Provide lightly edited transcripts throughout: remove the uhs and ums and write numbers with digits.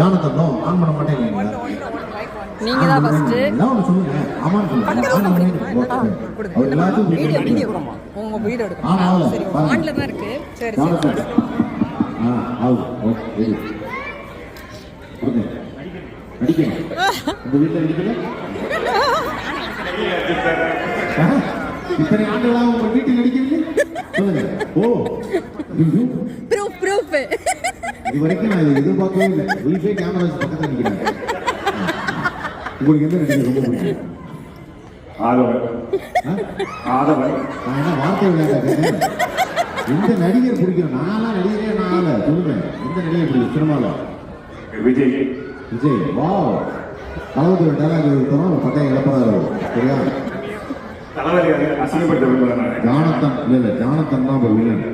Jonathan on பண்ண மாட்டேங்கிறீங்களா? நீங்க தான் ஃபர்ஸ்ட் நான் சொல்லுங்க. ஆமான்னு சொல்லுங்க. அவர் எல்லாத்தையும் வீடியோ உங்க வீடியோ எடுக்கணும். சரி ஆன்ல தான் இருக்கு. சரி சரி. ஆவு. ஓகே. கொடுங்க. அடிக்கணும். உங்க வீட்டுல அடிக்கல? இத்தனை ஆண்டுகளா உங்க வீட்டில் அடிக்கிறீங்க? சொல்லுங்க. ஓ ப்ரூஃப் இது வரைக்கும் நான் எதிர்பார்க்கவே இல்லை. வீட்லயே கேமரா பக்கத்தில் நிற்கிறேன். உங்களுக்கு எந்த நடிகை ரொம்ப பிடிக்கும்? ஆதவன். நான் என்ன வார்த்தை விளையாட எந்த நடிகர் பிடிக்கும்? நான்லாம் நடிகரே சொல்லுங்க. எந்த நடிகர் பிடிக்கும் சினிமாவில்? விஜய். வா தளபதி டைலாக் எடுத்தோம் பட்டையை இழப்பறாரு. சரியா? தளபதி அசிங்கப்படுத்த விரும்புகிறேன். ஜானத்தன் இல்லை ஜானத்தன் தான் இப்போ வில்லன்.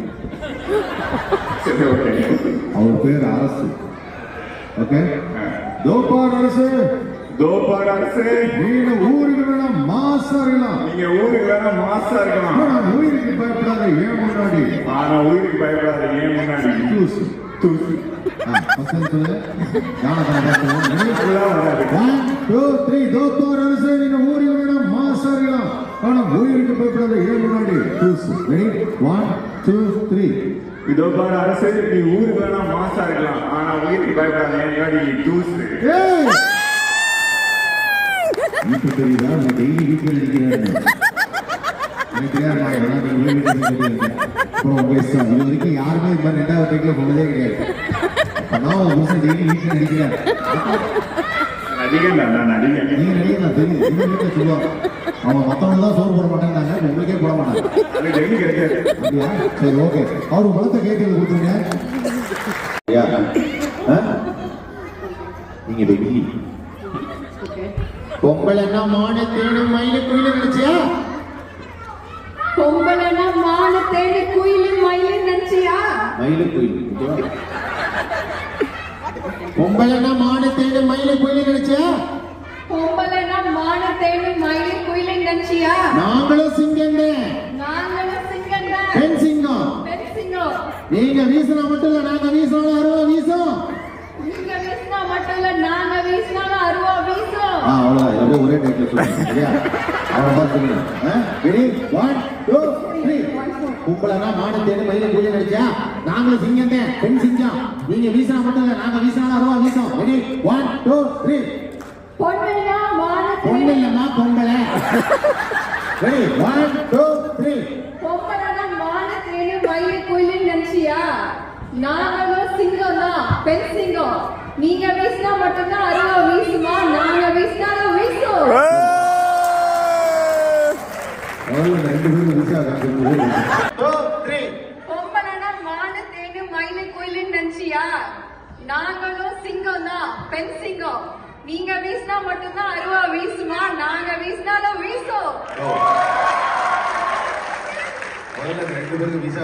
அவர் பேர் அரசு. ஓகே. தோப்பார் அரசு. நீங்க ஊருக்கு வேணா மாசா இருக்கலாம். உயிருக்கு பயப்படாத ஏன் முன்னாடி. தோப்பார் அரசு நீங்க ஊருக்கு வேணா மாசா இருக்கலாம். ஆனா உயிருக்கு பயப்படாத ஏன் முன்னாடி. 1 2 3. இதோ பாரு அரசு, நீ ஊருக்கு வேணா மாசா இருக்கலாம், ஆனா உயிருக்கு பயப்படாத ஏன் ஜூஸ். இப்ப தெரியுதா? நான் டெய்லி வீட்டில் அடிக்கிறேன். அப்புறம் உங்க இஷ்டம். இது வரைக்கும் யாருமே இந்த மாதிரி 2வது டேக்ல போனதே கிடையாது. அப்பதான் ஒரு வருஷம் டெய்லி வீட்டில் அடிக்கிறேன். நான் நடிகன். நீங்க நடிகை தான் தெரியும். எங்க வீட்டில் சொல்லுவாங்க அவன் மத்தவங்க தான் சோறு போட மாட்டேங்கிறாங்க, உங்களுக்கே போட மாட்டாங்க. அப்படியா? சரி ஓகே. அவரு பலத்தை கேட்கறது கொடுத்துருங்க. நீங்க வெள்ளி பொங்கலன்னா மான தேனு மயில குயில நினைச்சியா? பொங்கலன்னா மான தேனு குயிலு மயில நினைச்சியா? மயில குயில். பொங்கலன்னா மான தேனு மயில குயில நினைச்சியா? பொங்கலன்னா மான தேனு மயில குயில நினைச்சியா? நாங்களும் சிங்கம்னே. பெண் சிங்கம். நீங்க வீசினா மட்டும் இல்ல, நாங்க வீசினாலும் அருவா வீசும். அவ்வளவுதான். ஒரே டைப்ல சொல்லுங்க. கும்பலனா மானத்தேனு மயில குயில நினைச்சா? நாங்களும் சிங்கம் தான், பெண் சிங்கம். நீங்க வீசினா மட்டும் இல்ல, நாங்க வீசினாலும் அருவா வீசும். ரெடி 1 2 3. பொண்ணு இல்லம்மா பொங்கல. ரெடி 1 2 3. நாங்களும் சிங்கம் தான், பெண் சிங்கம். நீங்க வீசினா மட்டும்தான் அருவா வீசுமா? நாங்க வீசினாலும் வீசும். பொம்பலனா மான தேனு மயில குயிலு நினைச்சியா? நாங்களும் சிங்கம் தான், பெண் சிங்கம். நீங்க வீசினா மட்டும்தான் அருவா வீசுமா? நாங்க வீசினாலும் வீசும். 2 பேருக்கு வீசா